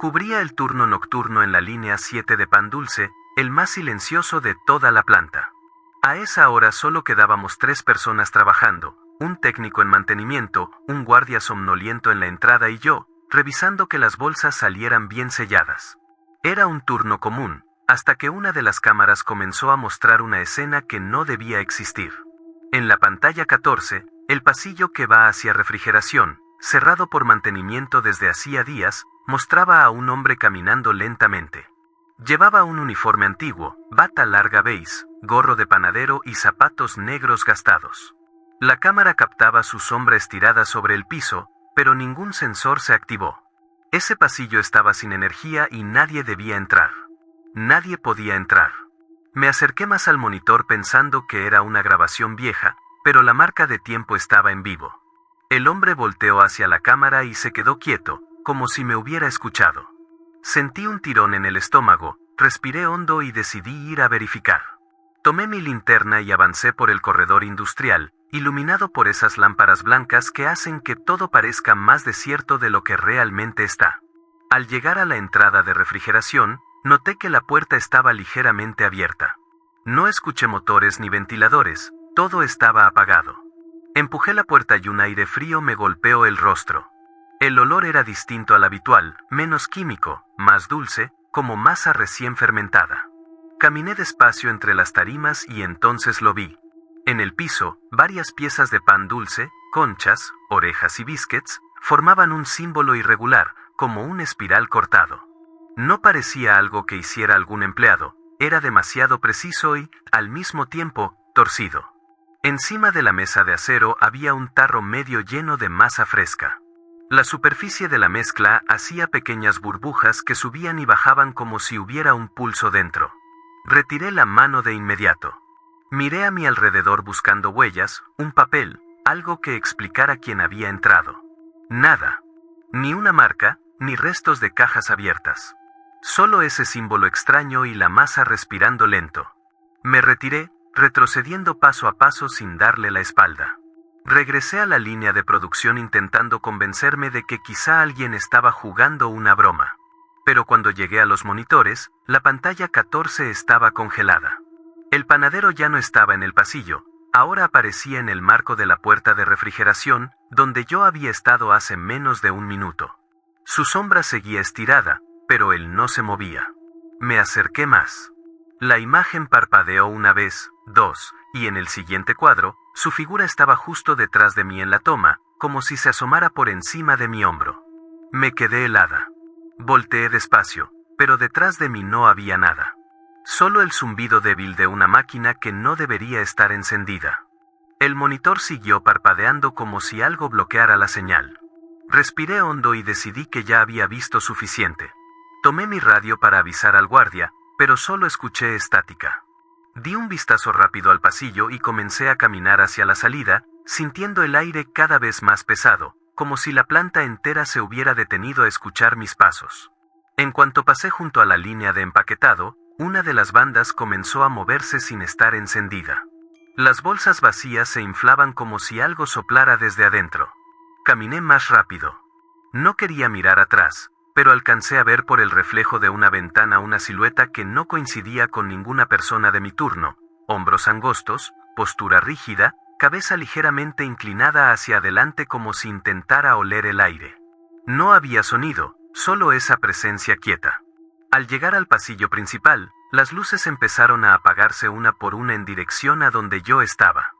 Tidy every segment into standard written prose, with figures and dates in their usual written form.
Cubría el turno nocturno en la línea 7 de Pan Dulce, el más silencioso de toda la planta. A esa hora solo quedábamos 3 personas trabajando, un técnico en mantenimiento, un guardia somnoliento en la entrada y yo, revisando que las bolsas salieran bien selladas. Era un turno común, hasta que una de las cámaras comenzó a mostrar una escena que no debía existir. En la pantalla 14, el pasillo que va hacia refrigeración, cerrado por mantenimiento desde hacía días, mostraba a un hombre caminando lentamente. Llevaba un uniforme antiguo, bata larga beige, gorro de panadero y zapatos negros gastados. La cámara captaba su sombra estirada sobre el piso, pero ningún sensor se activó. Ese pasillo estaba sin energía y nadie debía entrar. Nadie podía entrar. Me acerqué más al monitor pensando que era una grabación vieja, pero la marca de tiempo estaba en vivo. El hombre volteó hacia la cámara y se quedó quieto, como si me hubiera escuchado. Sentí un tirón en el estómago, respiré hondo y decidí ir a verificar. Tomé mi linterna y avancé por el corredor industrial, iluminado por esas lámparas blancas que hacen que todo parezca más desierto de lo que realmente está. Al llegar a la entrada de refrigeración, noté que la puerta estaba ligeramente abierta. No escuché motores ni ventiladores, todo estaba apagado. Empujé la puerta y un aire frío me golpeó el rostro. El olor era distinto al habitual, menos químico, más dulce, como masa recién fermentada. Caminé despacio entre las tarimas y entonces lo vi. En el piso, varias piezas de pan dulce, conchas, orejas y biscuits, formaban un símbolo irregular, como un espiral cortado. No parecía algo que hiciera algún empleado, era demasiado preciso y, al mismo tiempo, torcido. Encima de la mesa de acero había un tarro medio lleno de masa fresca. La superficie de la mezcla hacía pequeñas burbujas que subían y bajaban como si hubiera un pulso dentro. Retiré la mano de inmediato. Miré a mi alrededor buscando huellas, un papel, algo que explicara quién había entrado. Nada. Ni una marca, ni restos de cajas abiertas. Solo ese símbolo extraño y la masa respirando lento. Me retiré, retrocediendo paso a paso sin darle la espalda. Regresé a la línea de producción intentando convencerme de que quizá alguien estaba jugando una broma. Pero cuando llegué a los monitores, la pantalla 14 estaba congelada. El panadero ya no estaba en el pasillo, ahora aparecía en el marco de la puerta de refrigeración, donde yo había estado hace menos de un minuto. Su sombra seguía estirada, pero él no se movía. Me acerqué más. La imagen parpadeó una vez, 2, y en el siguiente cuadro, su figura estaba justo detrás de mí en la toma, como si se asomara por encima de mi hombro. Me quedé helada. Volteé despacio, pero detrás de mí no había nada. Solo el zumbido débil de una máquina que no debería estar encendida. El monitor siguió parpadeando como si algo bloqueara la señal. Respiré hondo y decidí que ya había visto suficiente. Tomé mi radio para avisar al guardia, pero solo escuché estática. Di un vistazo rápido al pasillo y comencé a caminar hacia la salida, sintiendo el aire cada vez más pesado, como si la planta entera se hubiera detenido a escuchar mis pasos. En cuanto pasé junto a la línea de empaquetado, una de las bandas comenzó a moverse sin estar encendida. Las bolsas vacías se inflaban como si algo soplara desde adentro. Caminé más rápido. No quería mirar atrás, pero alcancé a ver por el reflejo de una ventana una silueta que no coincidía con ninguna persona de mi turno, hombros angostos, postura rígida, cabeza ligeramente inclinada hacia adelante como si intentara oler el aire. No había sonido, solo esa presencia quieta. Al llegar al pasillo principal, las luces empezaron a apagarse una por una en dirección a donde yo estaba.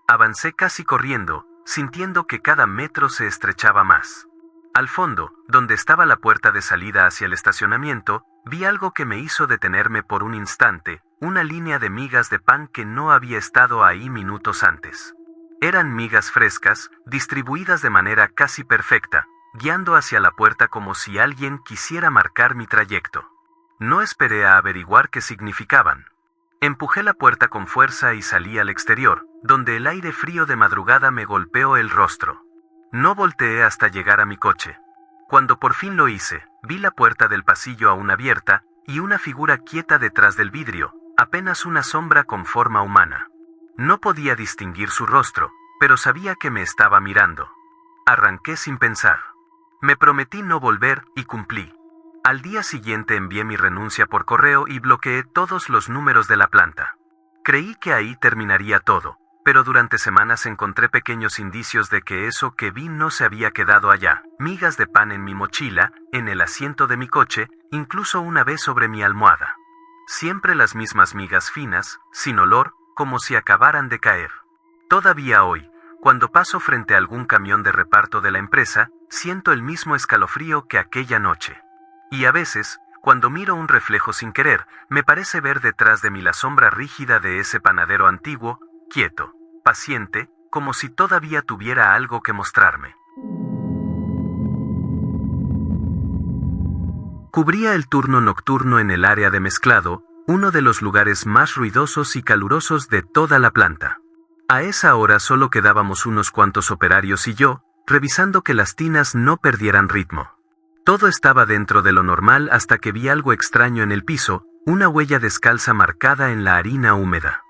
Avancé casi corriendo, sintiendo que cada metro se estrechaba más. Al fondo, donde estaba la puerta de salida hacia el estacionamiento, vi algo que me hizo detenerme por un instante, una línea de migas de pan que no había estado ahí minutos antes. Eran migas frescas, distribuidas de manera casi perfecta, guiando hacia la puerta como si alguien quisiera marcar mi trayecto. No esperé a averiguar qué significaban. Empujé la puerta con fuerza y salí al exterior, donde el aire frío de madrugada me golpeó el rostro. No volteé hasta llegar a mi coche. Cuando por fin lo hice, vi la puerta del pasillo aún abierta, y una figura quieta detrás del vidrio, apenas una sombra con forma humana. No podía distinguir su rostro, pero sabía que me estaba mirando. Arranqué sin pensar. Me prometí no volver, y cumplí. Al día siguiente envié mi renuncia por correo y bloqueé todos los números de la planta. Creí que ahí terminaría todo, pero durante semanas encontré pequeños indicios de que eso que vi no se había quedado allá. Migas de pan en mi mochila, en el asiento de mi coche, incluso una vez sobre mi almohada. Siempre las mismas migas finas, sin olor, como si acabaran de caer. Todavía hoy, cuando paso frente a algún camión de reparto de la empresa, siento el mismo escalofrío que aquella noche. Y a veces, cuando miro un reflejo sin querer, me parece ver detrás de mí la sombra rígida de ese panadero antiguo, quieto, paciente, como si todavía tuviera algo que mostrarme. Cubría el turno nocturno en el área de mezclado, uno de los lugares más ruidosos y calurosos de toda la planta. A esa hora solo quedábamos unos cuantos operarios y yo, revisando que las tinas no perdieran ritmo. Todo estaba dentro de lo normal hasta que vi algo extraño en el piso, una huella descalza marcada en la harina húmeda.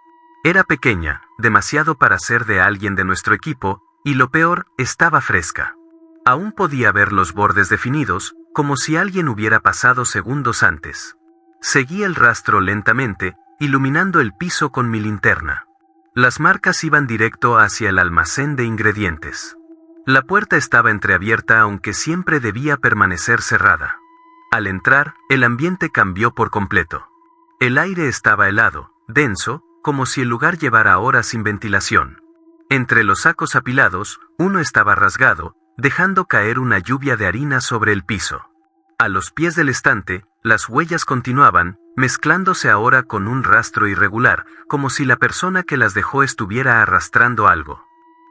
Era pequeña, demasiado para ser de alguien de nuestro equipo, y lo peor, estaba fresca. Aún podía ver los bordes definidos, como si alguien hubiera pasado segundos antes. Seguí el rastro lentamente, iluminando el piso con mi linterna. Las marcas iban directo hacia el almacén de ingredientes. La puerta estaba entreabierta aunque siempre debía permanecer cerrada. Al entrar, el ambiente cambió por completo. El aire estaba helado, denso, como si el lugar llevara horas sin ventilación. Entre los sacos apilados, uno estaba rasgado, dejando caer una lluvia de harina sobre el piso. A los pies del estante, las huellas continuaban, mezclándose ahora con un rastro irregular, como si la persona que las dejó estuviera arrastrando algo.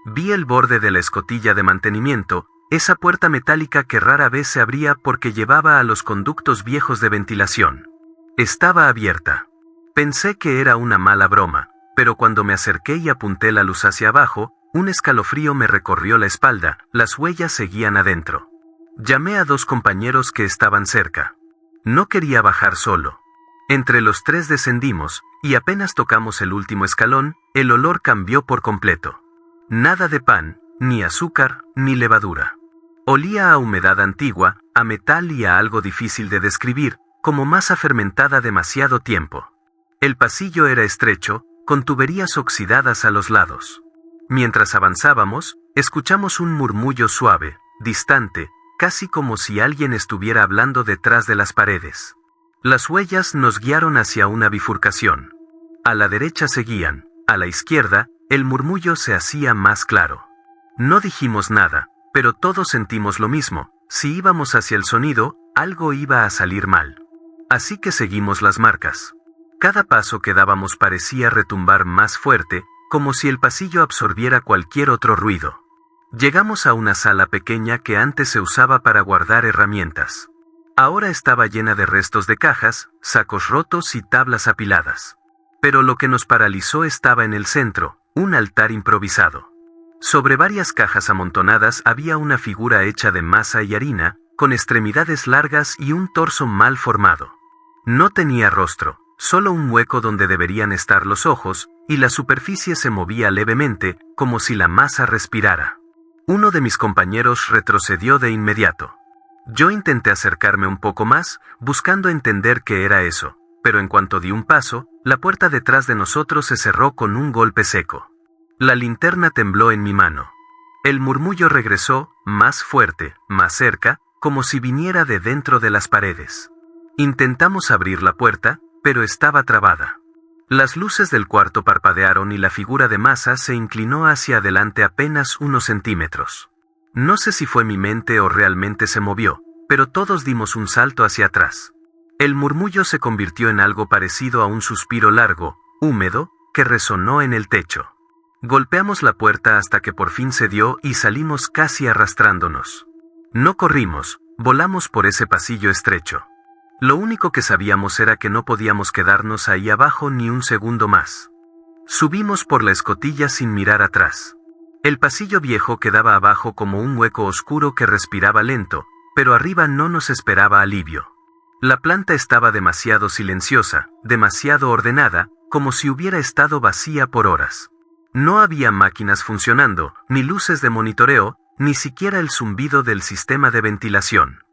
Vi el borde de la escotilla de mantenimiento, esa puerta metálica que rara vez se abría porque llevaba a los conductos viejos de ventilación. Estaba abierta. Pensé que era una mala broma, pero cuando me acerqué y apunté la luz hacia abajo, un escalofrío me recorrió la espalda, las huellas seguían adentro. Llamé a 2 compañeros que estaban cerca. No quería bajar solo. Entre los 3 descendimos, y apenas tocamos el último escalón, el olor cambió por completo. Nada de pan, ni azúcar, ni levadura. Olía a humedad antigua, a metal y a algo difícil de describir, como masa fermentada demasiado tiempo. El pasillo era estrecho, con tuberías oxidadas a los lados. Mientras avanzábamos, escuchamos un murmullo suave, distante, casi como si alguien estuviera hablando detrás de las paredes. Las huellas nos guiaron hacia una bifurcación. A la derecha seguían, a la izquierda, el murmullo se hacía más claro. No dijimos nada, pero todos sentimos lo mismo: si íbamos hacia el sonido, algo iba a salir mal. Así que seguimos las marcas. Cada paso que dábamos parecía retumbar más fuerte, como si el pasillo absorbiera cualquier otro ruido. Llegamos a una sala pequeña que antes se usaba para guardar herramientas. Ahora estaba llena de restos de cajas, sacos rotos y tablas apiladas. Pero lo que nos paralizó estaba en el centro, un altar improvisado. Sobre varias cajas amontonadas había una figura hecha de masa y harina, con extremidades largas y un torso mal formado. No tenía rostro, solo un hueco donde deberían estar los ojos, y la superficie se movía levemente, como si la masa respirara. Uno de mis compañeros retrocedió de inmediato. Yo intenté acercarme un poco más, buscando entender qué era eso, pero en cuanto di un paso, la puerta detrás de nosotros se cerró con un golpe seco. La linterna tembló en mi mano. El murmullo regresó, más fuerte, más cerca, como si viniera de dentro de las paredes. Intentamos abrir la puerta, pero estaba trabada. Las luces del cuarto parpadearon y la figura de masa se inclinó hacia adelante apenas unos centímetros. No sé si fue mi mente o realmente se movió, pero todos dimos un salto hacia atrás. El murmullo se convirtió en algo parecido a un suspiro largo, húmedo, que resonó en el techo. Golpeamos la puerta hasta que por fin cedió y salimos casi arrastrándonos. No corrimos, volamos por ese pasillo estrecho. Lo único que sabíamos era que no podíamos quedarnos ahí abajo ni un segundo más. Subimos por la escotilla sin mirar atrás. El pasillo viejo quedaba abajo como un hueco oscuro que respiraba lento, pero arriba no nos esperaba alivio. La planta estaba demasiado silenciosa, demasiado ordenada, como si hubiera estado vacía por horas. No había máquinas funcionando, ni luces de monitoreo, ni siquiera el zumbido del sistema de ventilación.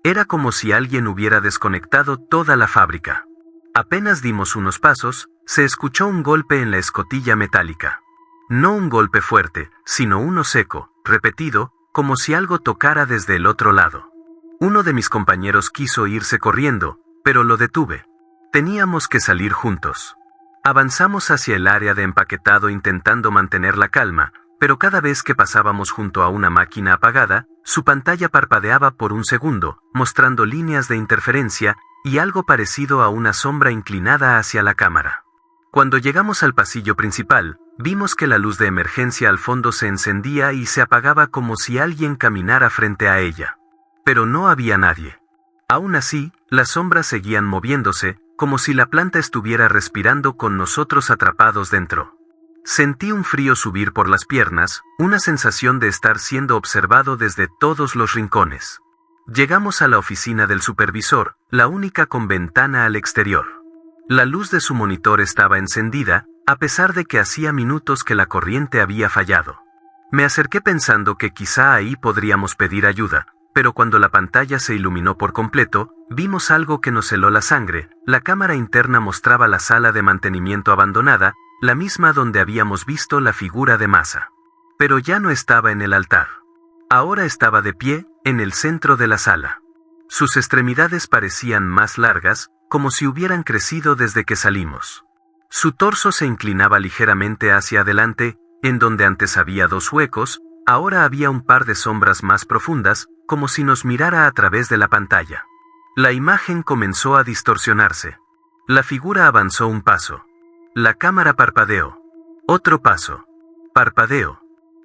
Era como si alguien hubiera desconectado toda la fábrica. Apenas dimos unos pasos, se escuchó un golpe en la escotilla metálica. No un golpe fuerte, sino uno seco, repetido, como si algo tocara desde el otro lado. Uno de mis compañeros quiso irse corriendo, pero lo detuve. Teníamos que salir juntos. Avanzamos hacia el área de empaquetado intentando mantener la calma, pero cada vez que pasábamos junto a una máquina apagada, su pantalla parpadeaba por un segundo, mostrando líneas de interferencia y algo parecido a una sombra inclinada hacia la cámara. Cuando llegamos al pasillo principal, vimos que la luz de emergencia al fondo se encendía y se apagaba como si alguien caminara frente a ella. Pero no había nadie. Aún así, las sombras seguían moviéndose, como si la planta estuviera respirando con nosotros atrapados dentro. Sentí un frío subir por las piernas, una sensación de estar siendo observado desde todos los rincones. Llegamos a la oficina del supervisor, la única con ventana al exterior. La luz de su monitor estaba encendida, a pesar de que hacía minutos que la corriente había fallado. Me acerqué pensando que quizá ahí podríamos pedir ayuda, pero cuando la pantalla se iluminó por completo, vimos algo que nos heló la sangre. La cámara interna mostraba la sala de mantenimiento abandonada, la misma donde habíamos visto la figura de Masa. Pero ya no estaba en el altar. Ahora estaba de pie, en el centro de la sala. Sus extremidades parecían más largas, como si hubieran crecido desde que salimos. Su torso se inclinaba ligeramente hacia adelante, en donde antes había 2 huecos, ahora había un par de sombras más profundas, como si nos mirara a través de la pantalla. La imagen comenzó a distorsionarse. La figura avanzó un paso. La cámara parpadeó. Otro paso. Parpadeo.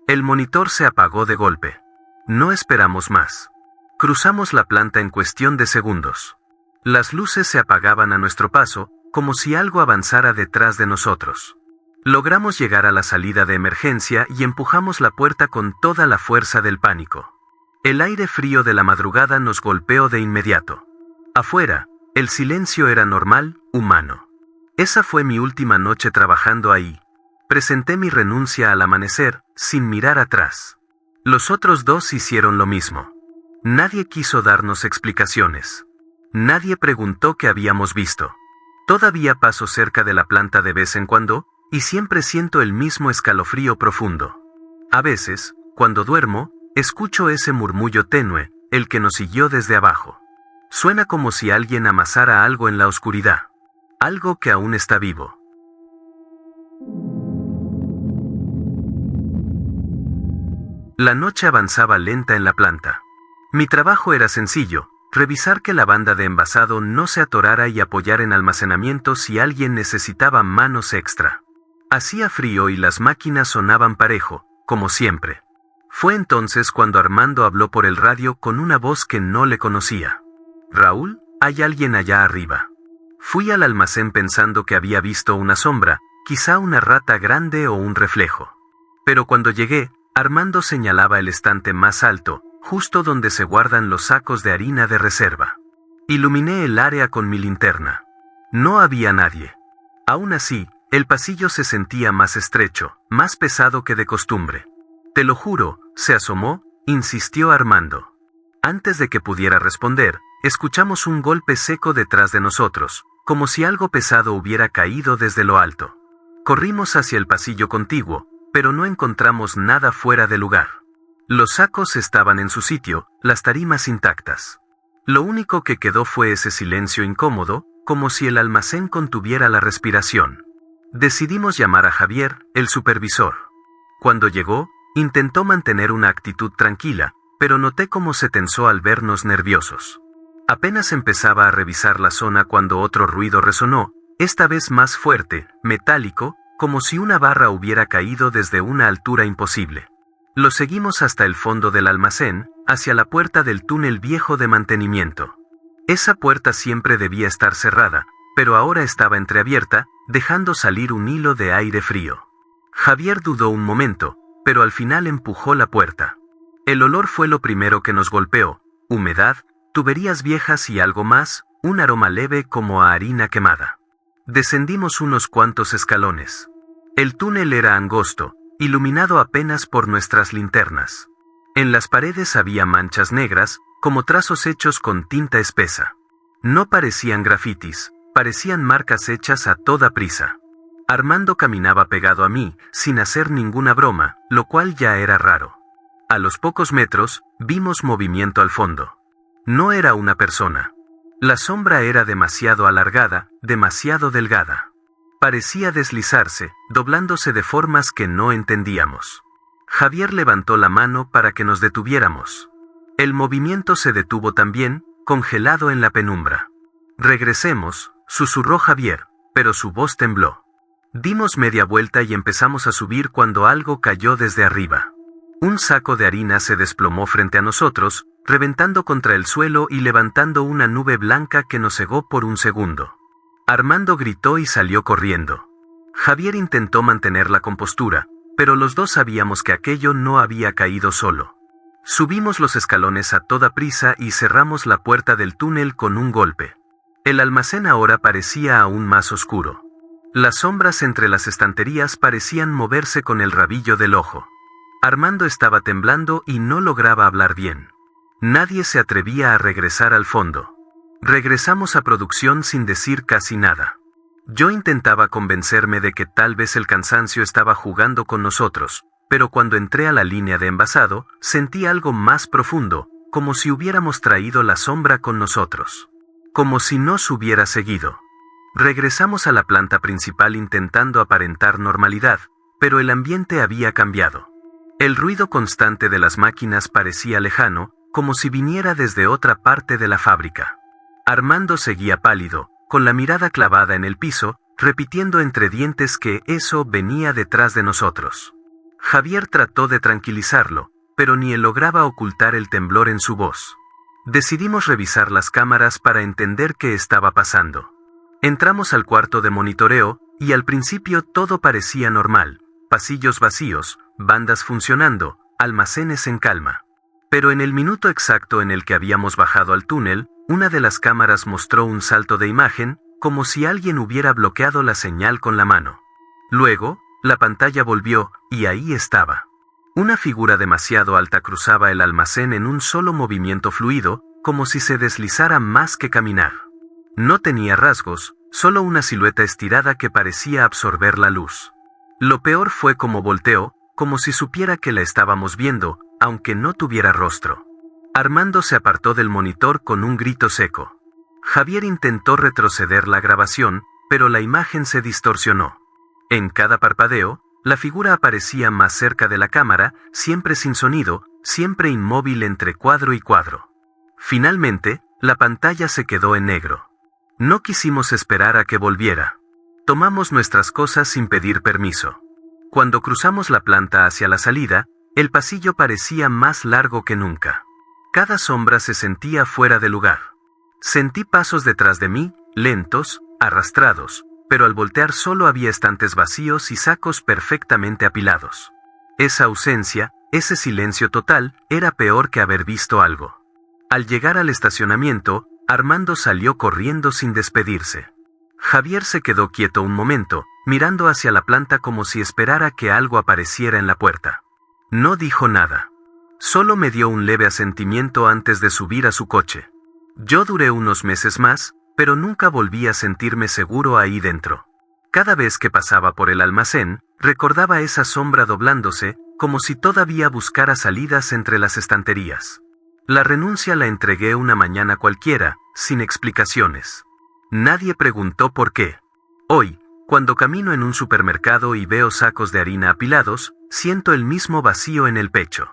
El monitor se apagó de golpe. No esperamos más. Cruzamos la planta en cuestión de segundos. Las luces se apagaban a nuestro paso, como si algo avanzara detrás de nosotros. Logramos llegar a la salida de emergencia y empujamos la puerta con toda la fuerza del pánico. El aire frío de la madrugada nos golpeó de inmediato. Afuera, el silencio era normal, humano. Esa fue mi última noche trabajando ahí. Presenté mi renuncia al amanecer, sin mirar atrás. Los otros 2 hicieron lo mismo. Nadie quiso darnos explicaciones. Nadie preguntó qué habíamos visto. Todavía paso cerca de la planta de vez en cuando, y siempre siento el mismo escalofrío profundo. A veces, cuando duermo, escucho ese murmullo tenue, el que nos siguió desde abajo. Suena como si alguien amasara algo en la oscuridad. Algo que aún está vivo. La noche avanzaba lenta en la planta. Mi trabajo era sencillo, revisar que la banda de envasado no se atorara y apoyar en almacenamiento si alguien necesitaba manos extra. Hacía frío y las máquinas sonaban parejo, como siempre. Fue entonces cuando Armando habló por el radio con una voz que no le conocía. «Raúl, hay alguien allá arriba». Fui al almacén pensando que había visto una sombra, quizá una rata grande o un reflejo. Pero cuando llegué, Armando señalaba el estante más alto, justo donde se guardan los sacos de harina de reserva. Iluminé el área con mi linterna. No había nadie. Aún así, el pasillo se sentía más estrecho, más pesado que de costumbre. «Te lo juro», se asomó, insistió Armando. Antes de que pudiera responder, escuchamos un golpe seco detrás de nosotros, como si algo pesado hubiera caído desde lo alto. Corrimos hacia el pasillo contiguo, pero no encontramos nada fuera de lugar. Los sacos estaban en su sitio, las tarimas intactas. Lo único que quedó fue ese silencio incómodo, como si el almacén contuviera la respiración. Decidimos llamar a Javier, el supervisor. Cuando llegó, intentó mantener una actitud tranquila, pero noté cómo se tensó al vernos nerviosos. Apenas empezaba a revisar la zona cuando otro ruido resonó, esta vez más fuerte, metálico, como si una barra hubiera caído desde una altura imposible. Lo seguimos hasta el fondo del almacén, hacia la puerta del túnel viejo de mantenimiento. Esa puerta siempre debía estar cerrada, pero ahora estaba entreabierta, dejando salir un hilo de aire frío. Javier dudó un momento, pero al final empujó la puerta. El olor fue lo primero que nos golpeó: humedad, tuberías viejas y algo más, un aroma leve como a harina quemada. Descendimos unos cuantos escalones. El túnel era angosto, iluminado apenas por nuestras linternas. En las paredes había manchas negras, como trazos hechos con tinta espesa. No parecían grafitis, parecían marcas hechas a toda prisa. Armando caminaba pegado a mí, sin hacer ninguna broma, lo cual ya era raro. A los pocos metros, vimos movimiento al fondo. No era una persona. La sombra era demasiado alargada, demasiado delgada. Parecía deslizarse, doblándose de formas que no entendíamos. Javier levantó la mano para que nos detuviéramos. El movimiento se detuvo también, congelado en la penumbra. «Regresemos», susurró Javier, pero su voz tembló. Dimos media vuelta y empezamos a subir cuando algo cayó desde arriba. Un saco de harina se desplomó frente a nosotros, reventando contra el suelo y levantando una nube blanca que nos cegó por un segundo. Armando gritó y salió corriendo. Javier intentó mantener la compostura, pero los dos sabíamos que aquello no había caído solo. Subimos los escalones a toda prisa y cerramos la puerta del túnel con un golpe. El almacén ahora parecía aún más oscuro. Las sombras entre las estanterías parecían moverse con el rabillo del ojo. Armando estaba temblando y no lograba hablar bien. Nadie se atrevía a regresar al fondo. Regresamos a producción sin decir casi nada. Yo intentaba convencerme de que tal vez el cansancio estaba jugando con nosotros, pero cuando entré a la línea de envasado, sentí algo más profundo, como si hubiéramos traído la sombra con nosotros. Como si nos hubiera seguido. Regresamos a la planta principal intentando aparentar normalidad, pero el ambiente había cambiado. El ruido constante de las máquinas parecía lejano, como si viniera desde otra parte de la fábrica. Armando seguía pálido, con la mirada clavada en el piso, repitiendo entre dientes que eso venía detrás de nosotros. Javier trató de tranquilizarlo, pero ni él lograba ocultar el temblor en su voz. Decidimos revisar las cámaras para entender qué estaba pasando. Entramos al cuarto de monitoreo, y al principio todo parecía normal, pasillos vacíos, bandas funcionando, almacenes en calma. Pero en el minuto exacto en el que habíamos bajado al túnel, una de las cámaras mostró un salto de imagen, como si alguien hubiera bloqueado la señal con la mano. Luego, la pantalla volvió, y ahí estaba. Una figura demasiado alta cruzaba el almacén en un solo movimiento fluido, como si se deslizara más que caminar. No tenía rasgos, solo una silueta estirada que parecía absorber la luz. Lo peor fue cómo volteó, como si supiera que la estábamos viendo, aunque no tuviera rostro. Armando se apartó del monitor con un grito seco. Javier intentó retroceder la grabación, pero la imagen se distorsionó. En cada parpadeo, la figura aparecía más cerca de la cámara, siempre sin sonido, siempre inmóvil entre cuadro y cuadro. Finalmente, la pantalla se quedó en negro. No quisimos esperar a que volviera. Tomamos nuestras cosas sin pedir permiso. Cuando cruzamos la planta hacia la salida, el pasillo parecía más largo que nunca. Cada sombra se sentía fuera de lugar. Sentí pasos detrás de mí, lentos, arrastrados, pero al voltear solo había estantes vacíos y sacos perfectamente apilados. Esa ausencia, ese silencio total, era peor que haber visto algo. Al llegar al estacionamiento, Armando salió corriendo sin despedirse. Javier se quedó quieto un momento, mirando hacia la planta como si esperara que algo apareciera en la puerta. No dijo nada. Solo me dio un leve asentimiento antes de subir a su coche. Yo duré unos meses más, pero nunca volví a sentirme seguro ahí dentro. Cada vez que pasaba por el almacén, recordaba esa sombra doblándose, como si todavía buscara salidas entre las estanterías. La renuncia la entregué una mañana cualquiera, sin explicaciones. Nadie preguntó por qué. Hoy, cuando camino en un supermercado y veo sacos de harina apilados, siento el mismo vacío en el pecho.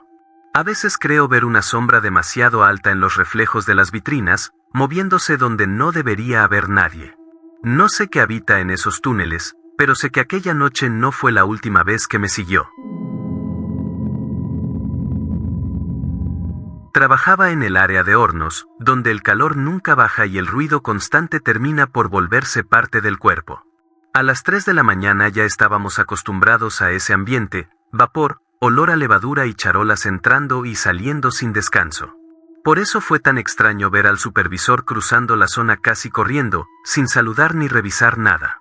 A veces creo ver una sombra demasiado alta en los reflejos de las vitrinas, moviéndose donde no debería haber nadie. No sé qué habita en esos túneles, pero sé que aquella noche no fue la última vez que me siguió. Trabajaba en el área de hornos, donde el calor nunca baja y el ruido constante termina por volverse parte del cuerpo. A las 3 de la mañana ya estábamos acostumbrados a ese ambiente, vapor, olor a levadura y charolas entrando y saliendo sin descanso. Por eso fue tan extraño ver al supervisor cruzando la zona casi corriendo, sin saludar ni revisar nada.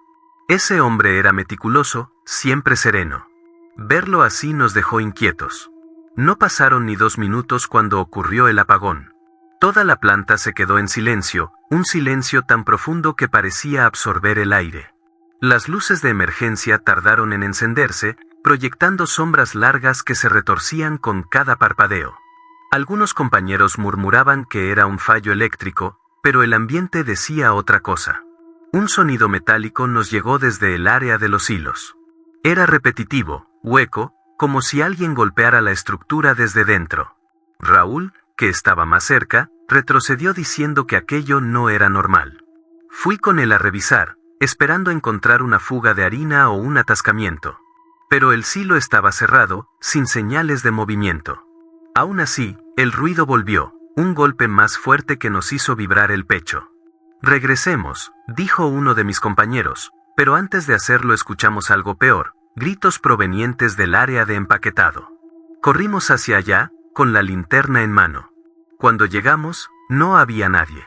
Ese hombre era meticuloso, siempre sereno. Verlo así nos dejó inquietos. No pasaron ni 2 minutos cuando ocurrió el apagón. Toda la planta se quedó en silencio, un silencio tan profundo que parecía absorber el aire. Las luces de emergencia tardaron en encenderse, proyectando sombras largas que se retorcían con cada parpadeo. Algunos compañeros murmuraban que era un fallo eléctrico, pero el ambiente decía otra cosa. Un sonido metálico nos llegó desde el área de los hilos. Era repetitivo, hueco, como si alguien golpeara la estructura desde dentro. Raúl, que estaba más cerca, retrocedió diciendo que aquello no era normal. Fui con él a revisar, esperando encontrar una fuga de harina o un atascamiento. Pero el silo estaba cerrado, sin señales de movimiento. Aún así, el ruido volvió, un golpe más fuerte que nos hizo vibrar el pecho. «Regresemos», dijo uno de mis compañeros, pero antes de hacerlo escuchamos algo peor, gritos provenientes del área de empaquetado. Corrimos hacia allá, con la linterna en mano. Cuando llegamos, no había nadie.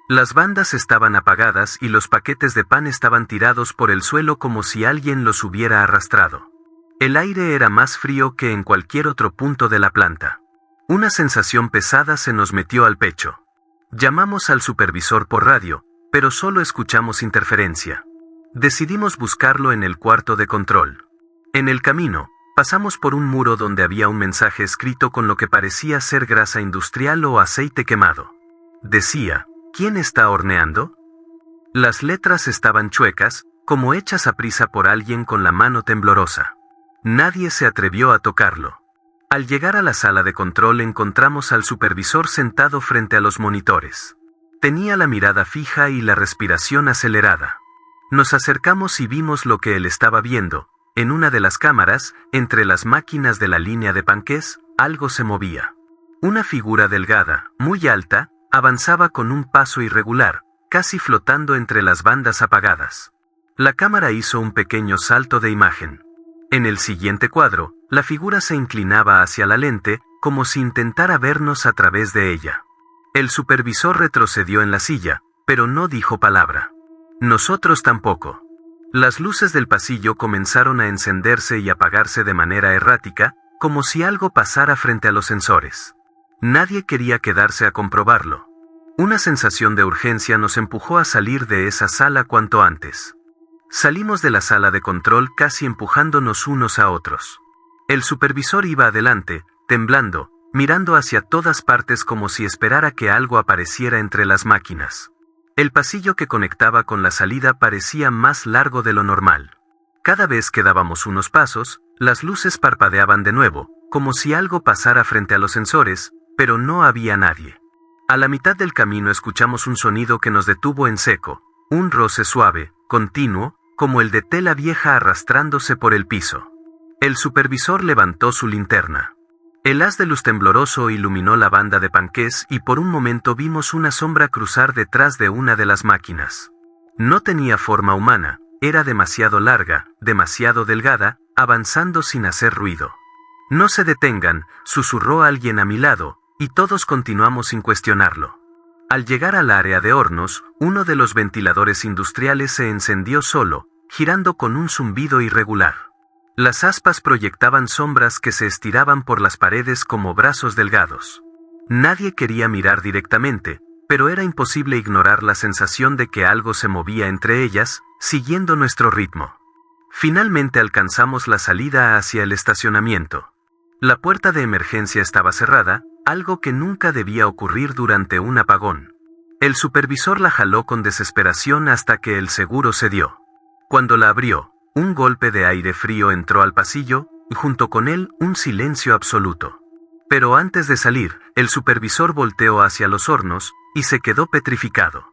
Las bandas estaban apagadas y los paquetes de pan estaban tirados por el suelo como si alguien los hubiera arrastrado. El aire era más frío que en cualquier otro punto de la planta. Una sensación pesada se nos metió al pecho. Llamamos al supervisor por radio, pero solo escuchamos interferencia. Decidimos buscarlo en el cuarto de control. En el camino, pasamos por un muro donde había un mensaje escrito con lo que parecía ser grasa industrial o aceite quemado. Decía, ¿quién está horneando? Las letras estaban chuecas, como hechas a prisa por alguien con la mano temblorosa. Nadie se atrevió a tocarlo. Al llegar a la sala de control encontramos al supervisor sentado frente a los monitores. Tenía la mirada fija y la respiración acelerada. Nos acercamos y vimos lo que él estaba viendo. En una de las cámaras, entre las máquinas de la línea de panqués, algo se movía. Una figura delgada, muy alta, avanzaba con un paso irregular, casi flotando entre las bandas apagadas. La cámara hizo un pequeño salto de imagen. En el siguiente cuadro, la figura se inclinaba hacia la lente, como si intentara vernos a través de ella. El supervisor retrocedió en la silla, pero no dijo palabra. Nosotros tampoco. Las luces del pasillo comenzaron a encenderse y apagarse de manera errática, como si algo pasara frente a los sensores. Nadie quería quedarse a comprobarlo. Una sensación de urgencia nos empujó a salir de esa sala cuanto antes. Salimos de la sala de control casi empujándonos unos a otros. El supervisor iba adelante, temblando, mirando hacia todas partes como si esperara que algo apareciera entre las máquinas. El pasillo que conectaba con la salida parecía más largo de lo normal. Cada vez que dábamos unos pasos, las luces parpadeaban de nuevo, como si algo pasara frente a los sensores, pero no había nadie. A la mitad del camino escuchamos un sonido que nos detuvo en seco, un roce suave, continuo, como el de tela vieja arrastrándose por el piso. El supervisor levantó su linterna. El haz de luz tembloroso iluminó la banda de panqués y por un momento vimos una sombra cruzar detrás de una de las máquinas. No tenía forma humana, era demasiado larga, demasiado delgada, avanzando sin hacer ruido. «No se detengan», susurró alguien a mi lado, y todos continuamos sin cuestionarlo. Al llegar al área de hornos, uno de los ventiladores industriales se encendió solo, girando con un zumbido irregular. Las aspas proyectaban sombras que se estiraban por las paredes como brazos delgados. Nadie quería mirar directamente, pero era imposible ignorar la sensación de que algo se movía entre ellas, siguiendo nuestro ritmo. Finalmente alcanzamos la salida hacia el estacionamiento. La puerta de emergencia estaba cerrada, algo que nunca debía ocurrir durante un apagón. El supervisor la jaló con desesperación hasta que el seguro cedió. Cuando la abrió, un golpe de aire frío entró al pasillo, y junto con él un silencio absoluto. Pero antes de salir, el supervisor volteó hacia los hornos, y se quedó petrificado.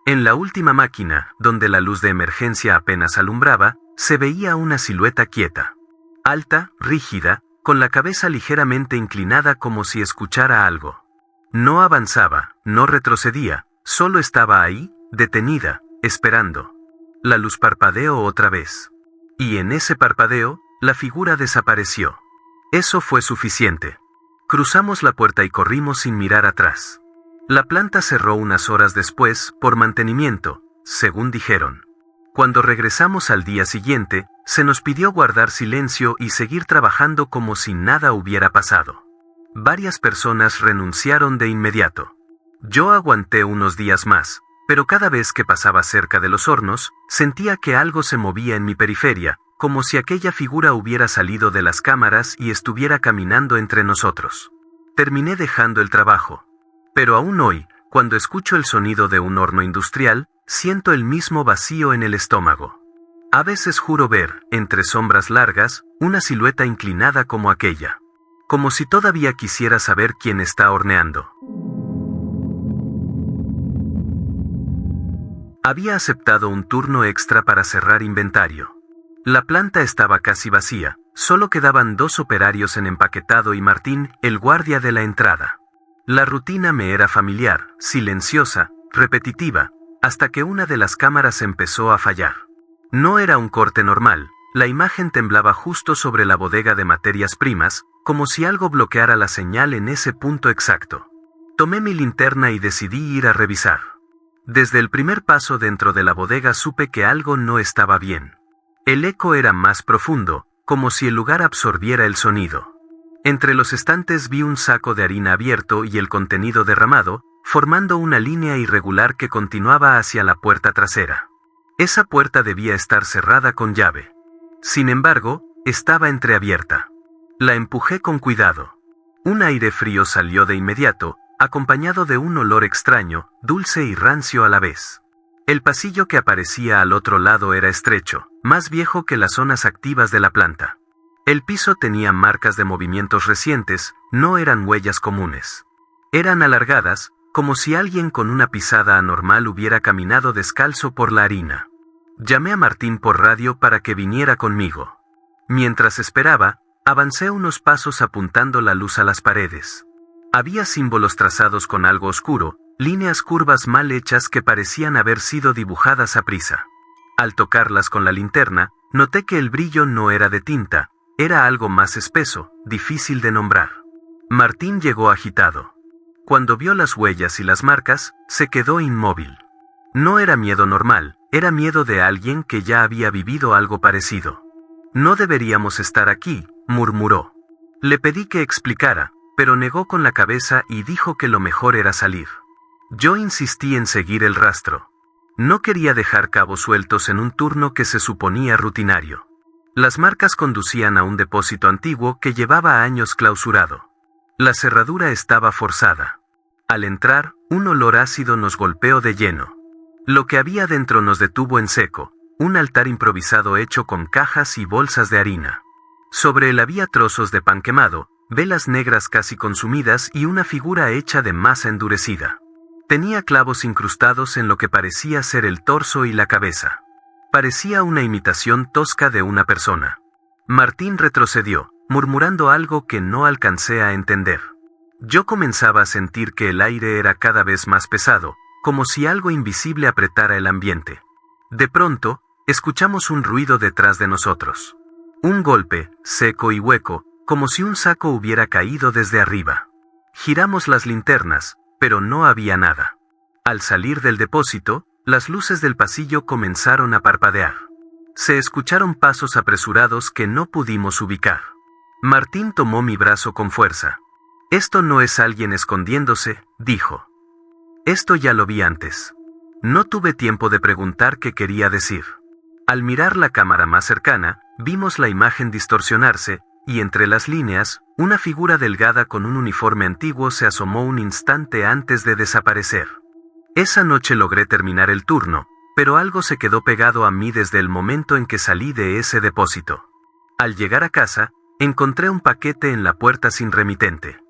En la última máquina, donde la luz de emergencia apenas alumbraba, se veía una silueta quieta. Alta, rígida, con la cabeza ligeramente inclinada como si escuchara algo. No avanzaba, no retrocedía, solo estaba ahí, detenida, esperando. La luz parpadeó otra vez. Y en ese parpadeo, la figura desapareció. Eso fue suficiente. Cruzamos la puerta y corrimos sin mirar atrás. La planta cerró unas horas después, por mantenimiento, según dijeron. Cuando regresamos al día siguiente, se nos pidió guardar silencio y seguir trabajando como si nada hubiera pasado. Varias personas renunciaron de inmediato. Yo aguanté unos días más, pero cada vez que pasaba cerca de los hornos, sentía que algo se movía en mi periferia, como si aquella figura hubiera salido de las cámaras y estuviera caminando entre nosotros. Terminé dejando el trabajo. Pero aún hoy, cuando escucho el sonido de un horno industrial, siento el mismo vacío en el estómago. A veces juro ver, entre sombras largas, una silueta inclinada como aquella. Como si todavía quisiera saber quién está horneando. Había aceptado un turno extra para cerrar inventario. La planta estaba casi vacía, solo quedaban 2 operarios en empaquetado y Martín, el guardia de la entrada. La rutina me era familiar, silenciosa, repetitiva, hasta que una de las cámaras empezó a fallar. No era un corte normal, la imagen temblaba justo sobre la bodega de materias primas, como si algo bloqueara la señal en ese punto exacto. Tomé mi linterna y decidí ir a revisar. Desde el primer paso dentro de la bodega supe que algo no estaba bien. El eco era más profundo, como si el lugar absorbiera el sonido. Entre los estantes vi un saco de harina abierto y el contenido derramado, formando una línea irregular que continuaba hacia la puerta trasera. Esa puerta debía estar cerrada con llave. Sin embargo, estaba entreabierta. La empujé con cuidado. Un aire frío salió de inmediato, acompañado de un olor extraño, dulce y rancio a la vez. El pasillo que aparecía al otro lado era estrecho, más viejo que las zonas activas de la planta. El piso tenía marcas de movimientos recientes, no eran huellas comunes. Eran alargadas, como si alguien con una pisada anormal hubiera caminado descalzo por la harina. Llamé a Martín por radio para que viniera conmigo. Mientras esperaba, avancé unos pasos apuntando la luz a las paredes. Había símbolos trazados con algo oscuro, líneas curvas mal hechas que parecían haber sido dibujadas a prisa. Al tocarlas con la linterna, noté que el brillo no era de tinta, era algo más espeso, difícil de nombrar. Martín llegó agitado. Cuando vio las huellas y las marcas, se quedó inmóvil. No era miedo normal, era miedo de alguien que ya había vivido algo parecido. No deberíamos estar aquí, murmuró. Le pedí que explicara, pero negó con la cabeza y dijo que lo mejor era salir. Yo insistí en seguir el rastro. No quería dejar cabos sueltos en un turno que se suponía rutinario. Las marcas conducían a un depósito antiguo que llevaba años clausurado. La cerradura estaba forzada. Al entrar, un olor ácido nos golpeó de lleno. Lo que había dentro nos detuvo en seco, un altar improvisado hecho con cajas y bolsas de harina. Sobre él había trozos de pan quemado, velas negras casi consumidas y una figura hecha de masa endurecida. Tenía clavos incrustados en lo que parecía ser el torso y la cabeza. Parecía una imitación tosca de una persona. Martín retrocedió, murmurando algo que no alcancé a entender. Yo comenzaba a sentir que el aire era cada vez más pesado, como si algo invisible apretara el ambiente. De pronto, escuchamos un ruido detrás de nosotros. Un golpe, seco y hueco, como si un saco hubiera caído desde arriba. Giramos las linternas, pero no había nada. Al salir del depósito, las luces del pasillo comenzaron a parpadear. Se escucharon pasos apresurados que no pudimos ubicar. Martín tomó mi brazo con fuerza. «Esto no es alguien escondiéndose», dijo. «Esto ya lo vi antes». No tuve tiempo de preguntar qué quería decir. Al mirar la cámara más cercana, vimos la imagen distorsionarse, y entre las líneas, una figura delgada con un uniforme antiguo se asomó un instante antes de desaparecer. Esa noche logré terminar el turno, pero algo se quedó pegado a mí desde el momento en que salí de ese depósito. Al llegar a casa, encontré un paquete en la puerta sin remitente.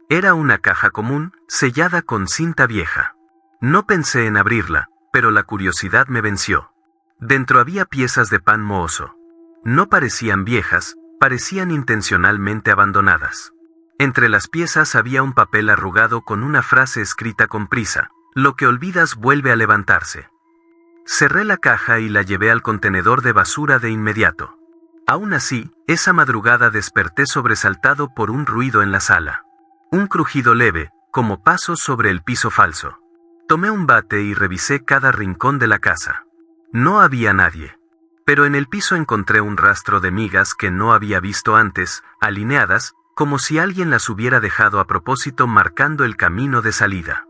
Era una caja común, sellada con cinta vieja. No pensé en abrirla, pero la curiosidad me venció. Dentro había piezas de pan mohoso. No parecían viejas, parecían intencionalmente abandonadas. Entre las piezas había un papel arrugado con una frase escrita con prisa: «Lo que olvidas vuelve a levantarse». Cerré la caja y la llevé al contenedor de basura de inmediato. Aún así, esa madrugada desperté sobresaltado por un ruido en la sala. Un crujido leve, como pasos sobre el piso falso. Tomé un bate y revisé cada rincón de la casa. No había nadie. Pero en el piso encontré un rastro de migas que no había visto antes, alineadas, como si alguien las hubiera dejado a propósito marcando el camino de salida.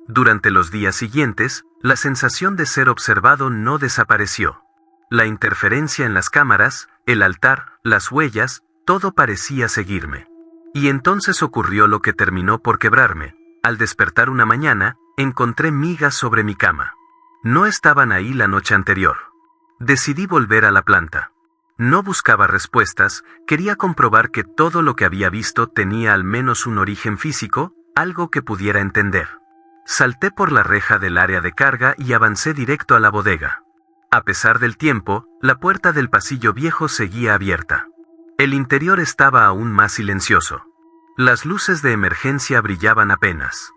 Durante los días siguientes, la sensación de ser observado no desapareció. La interferencia en las cámaras, el altar, las huellas, todo parecía seguirme. Y entonces ocurrió lo que terminó por quebrarme. Al despertar una mañana, encontré migas sobre mi cama. No estaban ahí la noche anterior. Decidí volver a la planta. No buscaba respuestas, quería comprobar que todo lo que había visto tenía al menos un origen físico, algo que pudiera entender. Salté por la reja del área de carga y avancé directo a la bodega. A pesar del tiempo, la puerta del pasillo viejo seguía abierta. El interior estaba aún más silencioso. Las luces de emergencia brillaban apenas.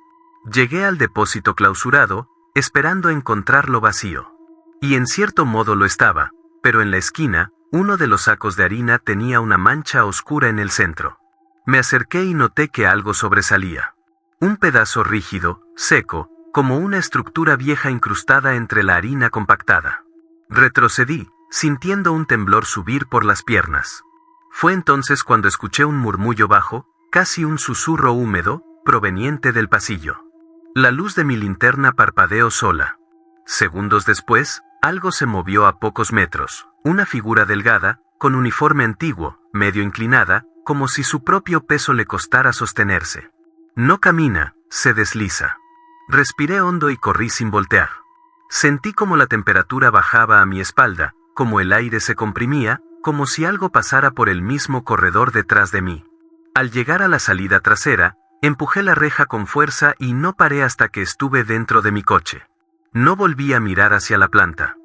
Llegué al depósito clausurado, esperando encontrarlo vacío. Y en cierto modo lo estaba, pero en la esquina, uno de los sacos de harina tenía una mancha oscura en el centro. Me acerqué y noté que algo sobresalía. Un pedazo rígido, seco, como una estructura vieja incrustada entre la harina compactada. Retrocedí, sintiendo un temblor subir por las piernas. Fue entonces cuando escuché un murmullo bajo, casi un susurro húmedo, proveniente del pasillo. La luz de mi linterna parpadeó sola. Segundos después, algo se movió a pocos metros, una figura delgada, con uniforme antiguo, medio inclinada, como si su propio peso le costara sostenerse. No camina, se desliza. Respiré hondo y corrí sin voltear. Sentí como la temperatura bajaba a mi espalda, como el aire se comprimía, como si algo pasara por el mismo corredor detrás de mí. Al llegar a la salida trasera, empujé la reja con fuerza y no paré hasta que estuve dentro de mi coche. No volví a mirar hacia la planta.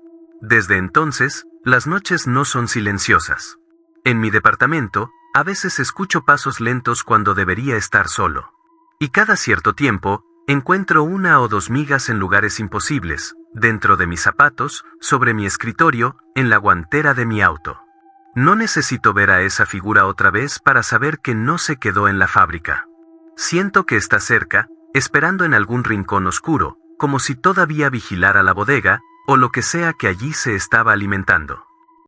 Desde entonces, las noches no son silenciosas. En mi departamento, a veces escucho pasos lentos cuando debería estar solo. Y cada cierto tiempo, encuentro una o dos migas en lugares imposibles, dentro de mis zapatos, sobre mi escritorio, en la guantera de mi auto. No necesito ver a esa figura otra vez para saber que no se quedó en la fábrica. Siento que está cerca, esperando en algún rincón oscuro, como si todavía vigilara la bodega, o lo que sea que allí se estaba alimentando.